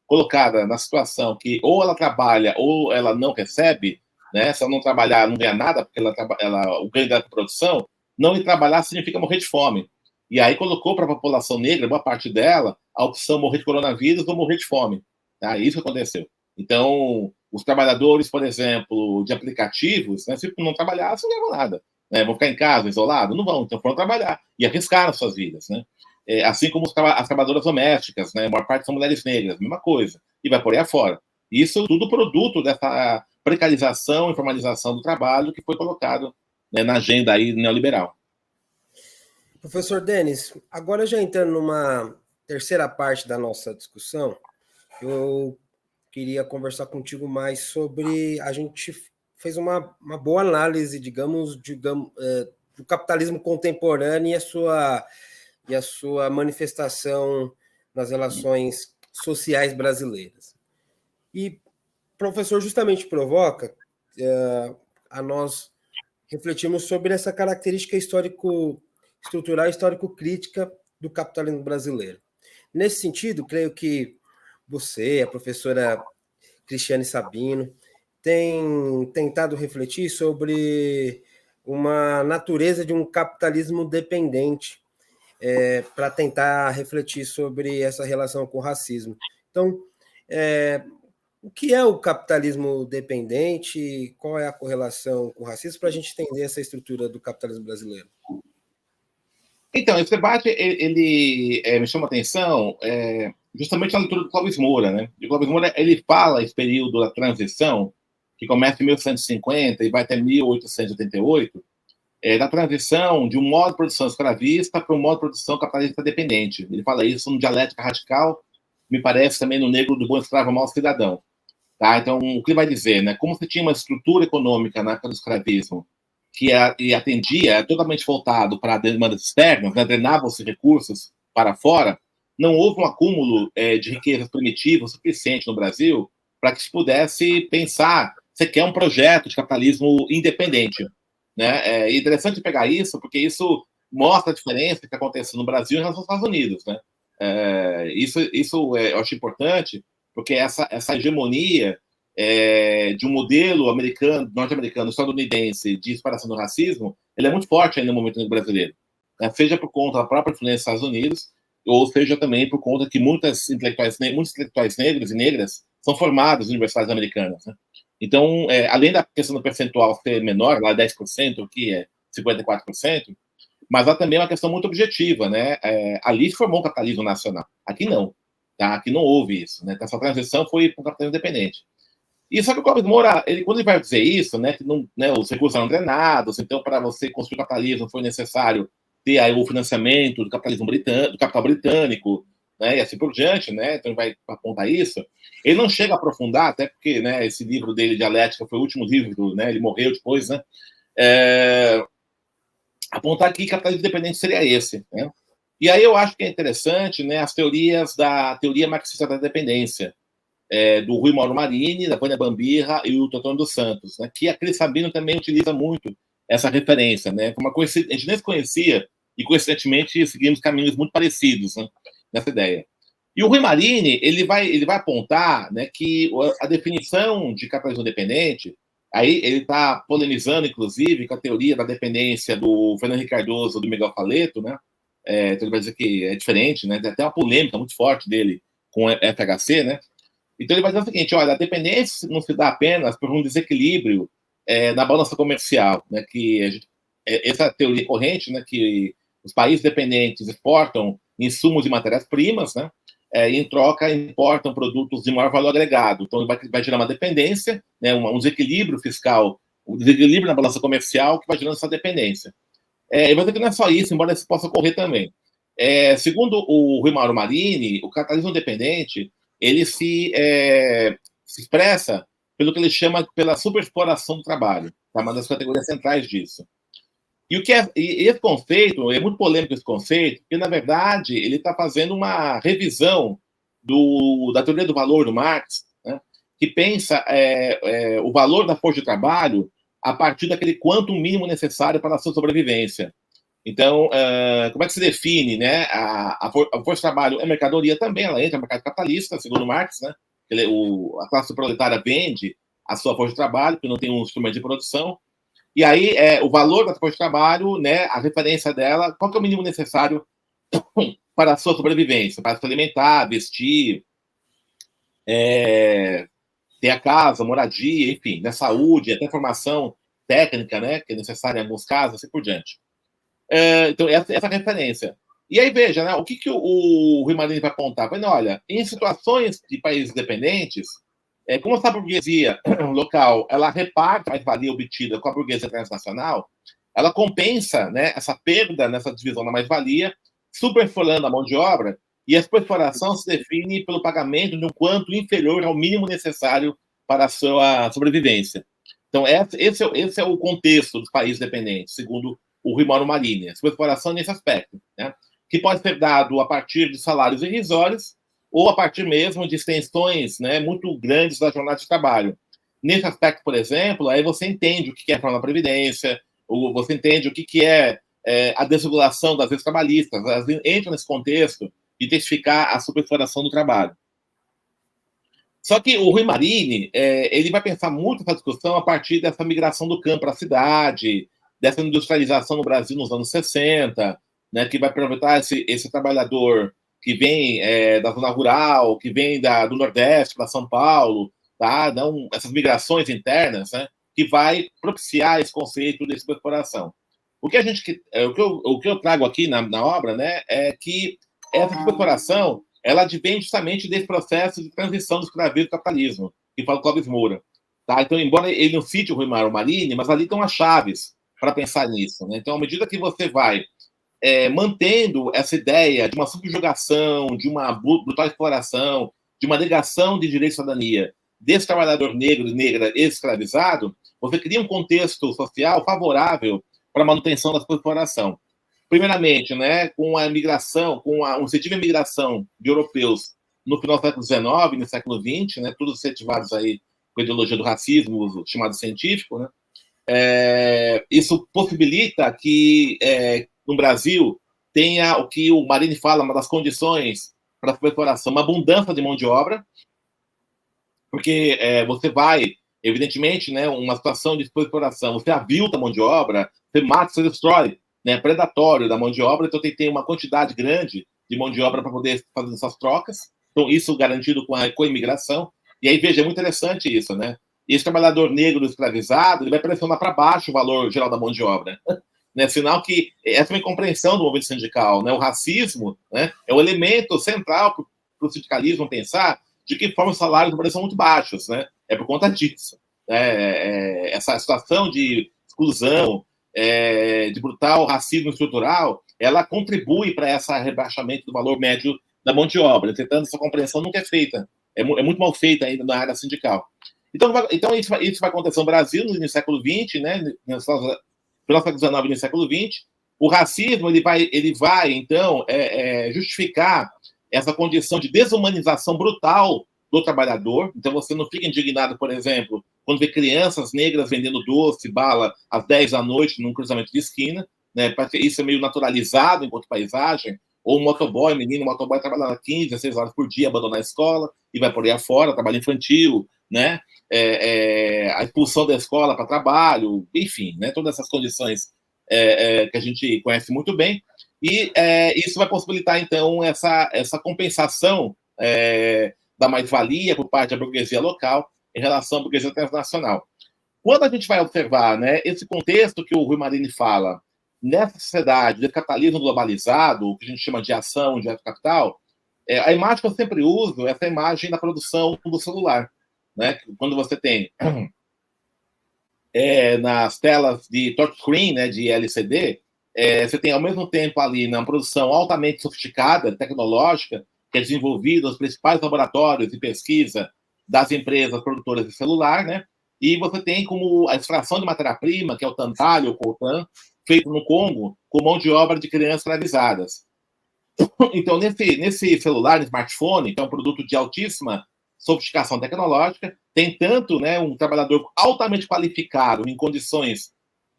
colocada na situação que ou ela trabalha ou ela não recebe, né, se ela não trabalhar, não ganha nada, porque o ganho da produção, não ir trabalhar significa morrer de fome. E aí colocou para a população negra, boa parte dela, a opção morrer de coronavírus ou morrer de fome. Tá? Isso que aconteceu. Então, os trabalhadores, por exemplo, de aplicativos, né, se não trabalhar, não ganham nada. Né? Vão ficar em casa, isolados? Não vão, então foram trabalhar e arriscaram suas vidas. Né? Assim como as trabalhadoras domésticas, né? A maior parte são mulheres negras, mesma coisa, e vai por aí afora. Isso tudo produto dessa precarização e formalização do trabalho que foi colocado, né, na agenda aí neoliberal. Professor Denis, agora já entrando numa terceira parte da nossa discussão, eu queria conversar contigo mais sobre... A gente fez uma boa análise, digamos do capitalismo contemporâneo e a sua manifestação nas relações sociais brasileiras. E o professor justamente provoca a nós refletirmos sobre essa característica estrutural e histórico-crítica do capitalismo brasileiro. Nesse sentido, creio que você, a professora Cristiane Sabino, tem tentado refletir sobre uma natureza de um capitalismo dependente, para tentar refletir sobre essa relação com o racismo. Então, o que é o capitalismo dependente? Qual é a correlação com o racismo, para a gente entender essa estrutura do capitalismo brasileiro? Então, esse debate ele me chama a atenção justamente na leitura do Clóvis Moura, né? O Clóvis Moura ele fala esse período da transição que começa em 1850 e vai até 1888, da transição de um modo de produção escravista para um modo de produção capitalista dependente. Ele fala isso no Dialética Radical, me parece também no Negro do Bom Escravo Mau Cidadão. Tá? Então, o que ele vai dizer? Né? Como você tinha uma estrutura econômica na época do escravismo que atendia, totalmente voltado para demandas externas, né? Drenava-se recursos para fora, não houve um acúmulo de riquezas primitivas suficiente no Brasil para que se pudesse pensar, você quer um projeto de capitalismo independente. Né? É interessante pegar isso, porque isso mostra a diferença que acontece no Brasil em relação aos Estados Unidos. Né? Isso eu acho importante, porque essa hegemonia de um modelo norte-americano, estadunidense, de separação do racismo, ele é muito forte ainda no momento brasileiro. né, seja por conta da própria influência dos Estados Unidos, ou seja também por conta que muitos intelectuais negros e negras são formados em universidades americanas. Né? Então, além da questão do percentual ser menor, lá 10%, que é 54%, mas há também uma questão muito objetiva. Né? Ali se formou um capitalismo nacional. Aqui não. Tá? Aqui não houve isso. Né? Essa transição foi para um capitalismo independente. E só que o Clóvis Moura, quando ele vai dizer isso, né, que não, né, os recursos eram drenados, então para você construir o capitalismo foi necessário ter aí o financiamento do capitalismo britânico, do capital britânico, né, e assim por diante, né, então ele vai apontar isso. Ele não chega a aprofundar, até porque, né, esse livro dele, Dialética, foi o último livro, né, ele morreu depois, né, apontar que capitalismo independente seria esse, né. E aí eu acho que é interessante, né, as teorias da teoria marxista da dependência, do Rui Mauro Marini, da Vânia Bambirra e o Totônio dos Santos, né, que a Cris Sabino também utiliza muito essa referência, né, uma coisa a gente nem se conhecia e, coincidentemente, seguimos caminhos muito parecidos, né, nessa ideia. E o Rui Marini, ele vai apontar, né, que a definição de capitalismo dependente, aí ele está polemizando, inclusive, com a teoria da dependência do Fernando Henrique Cardoso, do Miguel Faleto, né, então ele vai dizer que é diferente, né, tem até uma polêmica muito forte dele com o FHC, né. Então ele vai dizer o seguinte: olha, a dependência não se dá apenas por um desequilíbrio na balança comercial, né, que essa teoria corrente, né, que os países dependentes exportam insumos e matérias-primas, né, e em troca importam produtos de maior valor agregado. Então vai gerar uma dependência, né, um desequilíbrio fiscal, um desequilíbrio na balança comercial que vai gerando essa dependência. Eu vou dizer que não é só isso, embora isso possa ocorrer também. Segundo o Rui Mauro Marini, o capitalismo dependente ele se expressa pelo que ele chama pela superexploração do trabalho, tá? Uma das categorias centrais disso. E esse conceito, é muito polêmico esse conceito, porque, na verdade, ele está fazendo uma revisão da teoria do valor do Marx, né, que pensa o valor da força de trabalho a partir daquele quanto mínimo necessário para a sua sobrevivência. Então, como é que se define, né? A força de trabalho é mercadoria também, ela entra no mercado capitalista, segundo Marx, né? A classe proletária vende a sua força de trabalho, que não tem um instrumento de produção, e aí o valor da força de trabalho, né? A referência dela, qual que é o mínimo necessário para a sua sobrevivência, para se alimentar, vestir, ter a casa, moradia, enfim, né? Saúde, até formação técnica, né? Que é necessária em alguns casos, assim por diante. Então, essa referência. E aí, veja, né, o que o Rui Marini vai apontar? Vai, olha, em situações de países dependentes, como essa burguesia local ela reparte a mais-valia obtida com a burguesia transnacional, ela compensa, né, essa perda nessa divisão da mais-valia, superexplorando a mão de obra, e a superexploração se define pelo pagamento de um quanto inferior ao mínimo necessário para a sua sobrevivência. Então, esse é o contexto dos países dependentes, segundo o Rui Mauro Marini, a sua exploração nesse aspecto, né? Que pode ser dado a partir de salários irrisórios ou a partir mesmo de extensões, né, muito grandes da jornada de trabalho. Nesse aspecto, por exemplo, aí você entende o que é a reforma da Previdência, ou você entende o que é a desregulação das leis trabalhistas, elas entram nesse contexto de intensificar a superexploração do trabalho. Só que o Rui Marini, ele vai pensar muito essa discussão a partir dessa migração do campo para a cidade, dessa industrialização no Brasil nos anos 60, né, que vai aproveitar esse trabalhador que vem da zona rural, que vem do Nordeste para São Paulo, tá? Então, essas migrações internas, né, que vai propiciar esse conceito de exploração. O que eu trago aqui na obra, né, é que essa exploração ela advém justamente desse processo de transição do escravismo ao capitalismo, que fala o Clóvis Moura. Tá? Então, embora ele não cite o Rui Mauro Marini, mas ali estão as chaves para pensar nisso. Né? Então, à medida que você vai mantendo essa ideia de uma subjugação, de uma brutal exploração, de uma negação de direito de cidadania desse trabalhador negro e negra escravizado, você cria um contexto social favorável para a manutenção da sua exploração. Primeiramente, né, com a migração, com a incentivo à migração de europeus no final do século XIX e no século XX, né, todos incentivados aí com a ideologia do racismo, chamado científico, né, isso possibilita que no Brasil tenha o que o Marini fala, uma das condições para a exploração, uma abundância de mão de obra, porque você vai, evidentemente, né, uma situação de exploração, você avilta a mão de obra, você mata, você destrói, né, predatório da mão de obra, então tem que ter uma quantidade grande de mão de obra para poder fazer essas trocas. Então, isso garantido com a imigração. E aí, veja, é muito interessante isso, né? E esse trabalhador negro escravizado, ele vai pressionar para baixo o valor geral da mão de obra. Né? Sinal que essa é uma incompreensão do movimento sindical. Né? O racismo, né, é um elemento central para o sindicalismo pensar de que forma os salários no Brasil são muito baixos. Né? É por conta disso. Essa situação de exclusão, de brutal racismo estrutural, ela contribui para esse rebaixamento do valor médio da mão de obra. Entretanto, essa compreensão nunca é feita. É muito mal feita ainda na área sindical. Então isso vai acontecer no Brasil no século XX, né, no século XIX e no século XX. O racismo ele vai então, justificar essa condição de desumanização brutal do trabalhador. Então, você não fica indignado, por exemplo, quando vê crianças negras vendendo doce, bala, às 10 da noite, num cruzamento de esquina, né? Isso é meio naturalizado enquanto paisagem. Ou um motoboy, motoboy trabalhando 15, 16 horas por dia, abandonar a escola e vai por aí afora, trabalho infantil, né? A expulsão da escola para trabalho, enfim, né? Todas essas condições que a gente conhece muito bem. E isso vai possibilitar, então, essa compensação da mais-valia por parte da burguesia local em relação à burguesia transnacional. Quando a gente vai observar, né, esse contexto que o Rui Marini fala, nessa sociedade de capitalismo globalizado, o que a gente chama de ação de capital, a imagem que eu sempre uso é essa imagem da produção do celular. Né? Quando você tem nas telas de touchscreen, né, de LCD, você tem ao mesmo tempo ali na produção altamente sofisticada, tecnológica, que é desenvolvida nos principais laboratórios de pesquisa das empresas produtoras de celular, né? E você tem como a extração de matéria-prima, que é o tantalho, o coltan, feito no Congo, com mão de obra de crianças escravizadas. Então, nesse celular, nesse smartphone, que é um produto de altíssima sofisticação tecnológica, tem tanto, né, um trabalhador altamente qualificado, em condições,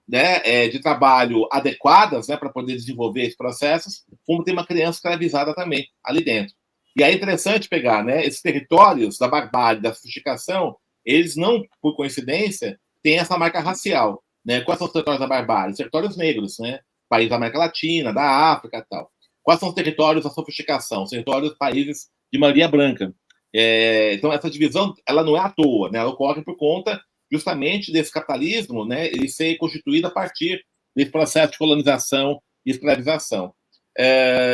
né, de trabalho adequadas, né, para poder desenvolver esses processos, como tem uma criança escravizada também ali dentro. E aí é interessante pegar, né, esses territórios da barbárie, da sofisticação, eles não, por coincidência, têm essa marca racial. Né? Quais são os territórios da barbárie? Os territórios negros, né? Países da América Latina, da África e tal. Quais são os territórios da sofisticação? Os territórios dos países de maioria branca. Então, essa divisão ela não é à toa, né? Ela ocorre por conta justamente desse capitalismo, né? Ele ser constituído a partir desse processo de colonização e escravização.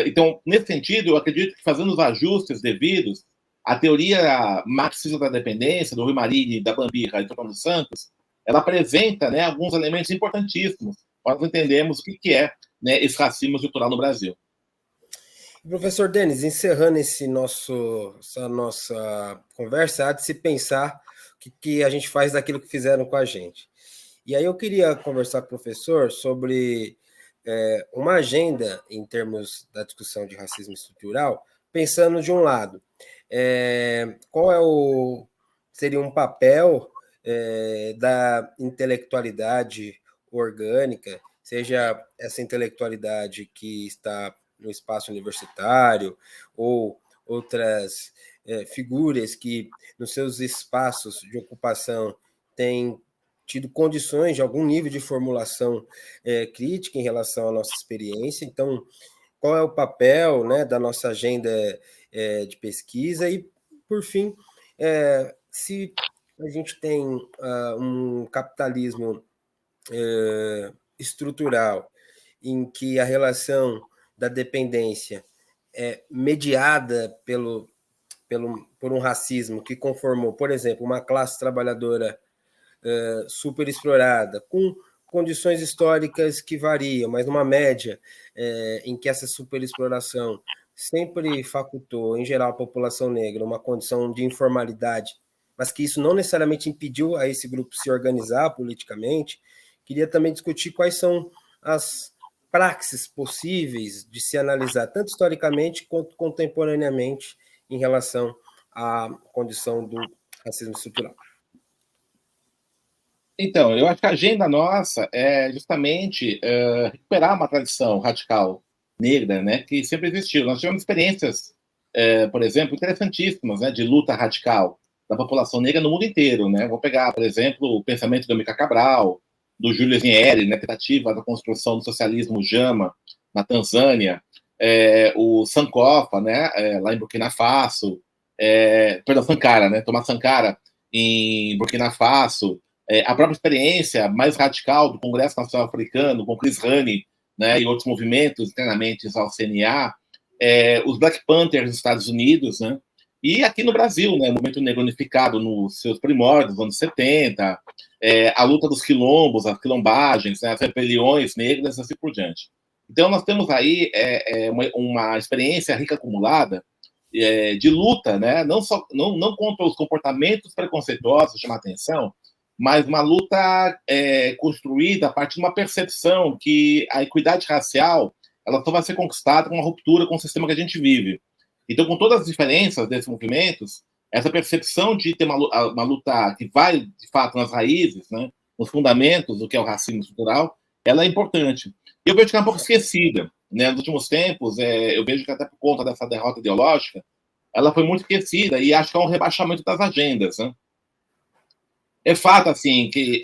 Então, nesse sentido, eu acredito que fazendo os ajustes devidos, a teoria marxista da dependência, do Rui Marini, da Bambira e do Antônio Santos, ela apresenta, né, alguns elementos importantíssimos para nós entendermos o que é, né, esse racismo estrutural no Brasil. Professor Denis, encerrando essa nossa conversa, há de se pensar o que a gente faz daquilo que fizeram com a gente. E aí eu queria conversar com o professor sobre uma agenda em termos da discussão de racismo estrutural, pensando de um lado, qual seria um papel da intelectualidade orgânica, seja essa intelectualidade que está no espaço universitário ou outras figuras que nos seus espaços de ocupação têm tido condições de algum nível de formulação crítica em relação à nossa experiência. Então, qual é o papel, né, da nossa agenda de pesquisa? E, por fim, se a gente tem um capitalismo estrutural em que a relação da dependência é mediada por um racismo que conformou, por exemplo, uma classe trabalhadora super explorada, com condições históricas que variam, mas numa média em que essa superexploração sempre facultou, em geral, a população negra uma condição de informalidade, mas que isso não necessariamente impediu a esse grupo se organizar politicamente. Queria também discutir quais são as praxes possíveis de se analisar, tanto historicamente quanto contemporaneamente, em relação à condição do racismo estrutural. Então, eu acho que a agenda nossa é justamente recuperar uma tradição radical negra, né, que sempre existiu. Nós tivemos experiências, por exemplo, interessantíssimas, né, de luta radical da população negra no mundo inteiro. Né? Vou pegar, por exemplo, o pensamento do Amílcar Cabral, do Julius Nyerere, né, tentativa da construção do socialismo Jama na Tanzânia, o Sankofa, né, lá em Burkina Faso, perdão, Sankara, né, Thomas Sankara em Burkina Faso, a própria experiência mais radical do Congresso Nacional Africano, com Chris Hani, né, e outros movimentos internamente ao CNA, os Black Panthers dos Estados Unidos, né, e aqui no Brasil, né, o movimento negro unificado nos seus primórdios, nos anos 70, a luta dos quilombos, as quilombagens, né, as rebeliões negras, assim por diante. Então, nós temos aí uma experiência rica acumulada de luta, né, não contra os comportamentos preconceituosos, chamar atenção, mas uma luta construída a partir de uma percepção que a equidade racial ela só vai ser conquistada com uma ruptura com o sistema que a gente vive. Então, com todas as diferenças desses movimentos, essa percepção de ter uma luta que vai, de fato, nas raízes, né, nos fundamentos do que é o racismo estrutural, ela é importante. E eu vejo que ela é um pouco esquecida. Né? Nos últimos tempos, eu vejo que até por conta dessa derrota ideológica, ela foi muito esquecida e acho que é um rebaixamento das agendas. Né? É fato, assim, que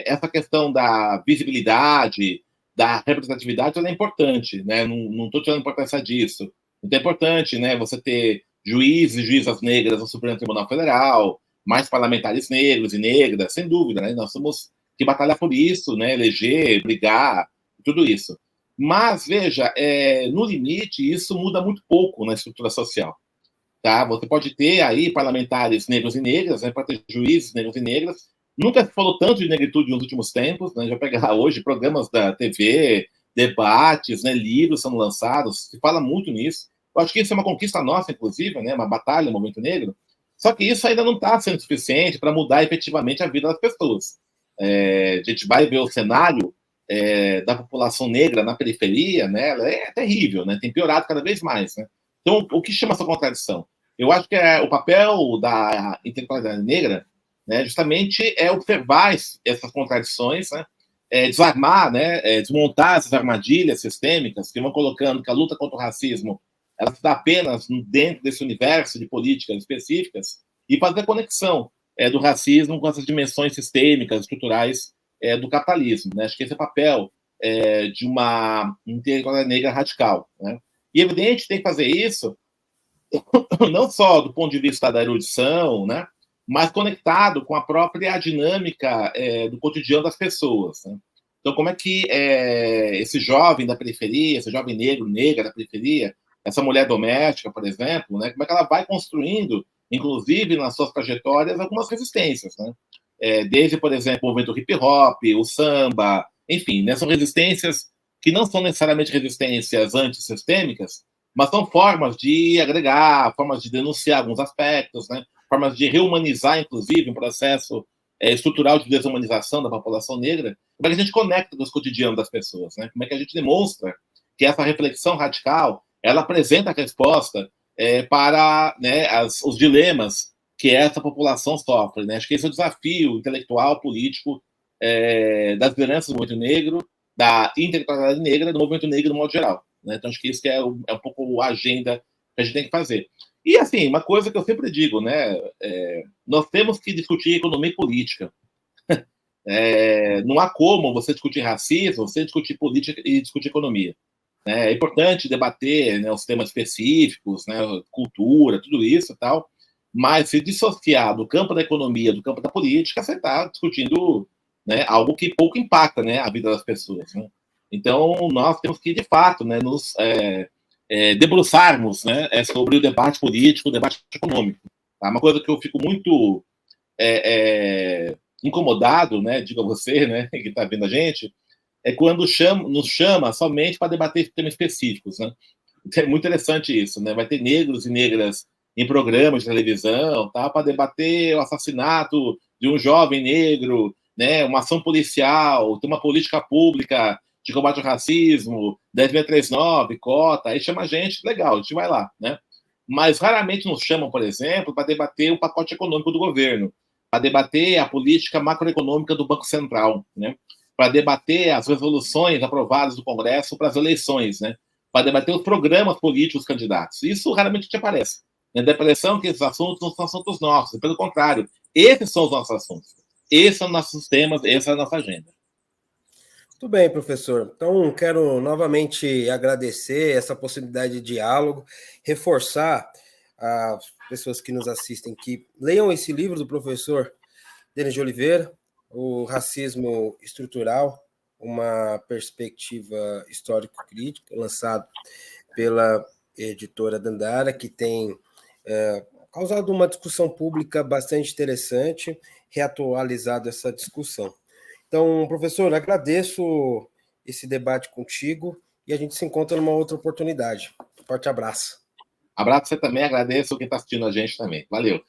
essa questão da visibilidade, da representatividade, ela é importante. Né? Não estou tirando a importância disso. Então é importante, né, você ter juízes e juízas negras no Supremo Tribunal Federal, mais parlamentares negros e negras, sem dúvida, né? Nós temos que batalhar por isso, né? Eleger, brigar, tudo isso. Mas, veja, no limite, isso muda muito pouco na estrutura social. Tá? Você pode ter aí parlamentares negros e negras, né? Pode ter juízes negros e negras. Nunca se falou tanto de negritude nos últimos tempos, né? Já pegar hoje programas da TV, debates, né? Livros sendo lançados, se fala muito nisso. Eu acho que isso é uma conquista nossa, inclusive, né? Uma batalha no movimento negro. Só que isso ainda não está sendo suficiente para mudar efetivamente a vida das pessoas. A gente vai ver o cenário da população negra na periferia, né? Ela é terrível, né? Tem piorado cada vez mais, né? Então, o que chama essa contradição? Eu acho que o papel da intelectualidade negra, né, justamente é observar essas contradições, né? Desarmar, né? Desmontar essas armadilhas sistêmicas que vão colocando que a luta contra o racismo ela se dá apenas dentro desse universo de políticas específicas e fazer a conexão do racismo com essas dimensões sistêmicas, estruturais do capitalismo. Né? Acho que esse é o papel de uma intelectualidade negra radical. Né? E, evidente, tem que fazer isso não só do ponto de vista da erudição, né? Mas conectado com a própria dinâmica do cotidiano das pessoas. Né? Então, como é que esse jovem da periferia, esse jovem negro, negra da periferia, essa mulher doméstica, por exemplo, né, como é que ela vai construindo, inclusive nas suas trajetórias, algumas resistências, né? Desde, por exemplo, o movimento hip-hop, o samba, enfim, né, são resistências que não são necessariamente resistências antissistêmicas, mas são formas de agregar, formas de denunciar alguns aspectos, né, formas de rehumanizar, inclusive, um processo estrutural de desumanização da população negra. Como é que a gente conecta com os cotidianos das pessoas, né? Como é que a gente demonstra que essa reflexão radical ela apresenta a resposta para, né, os dilemas que essa população sofre. Né? Acho que esse é o desafio intelectual, político das lideranças do movimento negro, da intelectualidade negra, do movimento negro no modo geral. Né? Então, acho que isso que é um pouco a agenda que a gente tem que fazer. E, assim, uma coisa que eu sempre digo, né, nós temos que discutir economia e política. Não há como você discutir racismo, você discutir política e discutir economia. É importante debater, né, os temas específicos, né, cultura, tudo isso e tal, mas se dissociar do campo da economia, do campo da política, você está discutindo, né, algo que pouco impacta, né, a vida das pessoas. Né? Então, nós temos que, de fato, né, nos debruçarmos, né, sobre o debate político, o debate econômico. Tá? Uma coisa que eu fico muito incomodado, né, digo a você, né, que está vendo a gente, é quando nos chama somente para debater temas específicos, né? É muito interessante isso, né? Vai ter negros e negras em programas de televisão, tá? Para debater o assassinato de um jovem negro, né? Uma ação policial, ter uma política pública de combate ao racismo, 10.639, cota, aí chama a gente, legal, a gente vai lá, né? Mas raramente nos chamam, por exemplo, para debater o pacote econômico do governo, para debater a política macroeconômica do Banco Central, né? Para debater as resoluções aprovadas do Congresso para as eleições, né? Para debater os programas políticos dos candidatos. Isso raramente te aparece. Dá a impressão que esses assuntos não são assuntos nossos. Pelo contrário, esses são os nossos assuntos. Esses são os nossos temas, essa é a nossa agenda. Tudo bem, professor. Então, quero novamente agradecer essa possibilidade de diálogo, reforçar as pessoas que nos assistem que leiam esse livro do professor Denis de Oliveira, O Racismo Estrutural, uma perspectiva histórico-crítica, lançado pela editora Dandara, que tem causado uma discussão pública bastante interessante, reatualizado essa discussão. Então, professor, agradeço esse debate contigo e a gente se encontra numa outra oportunidade. Forte abraço. Abraço você também, agradeço quem está assistindo a gente também. Valeu.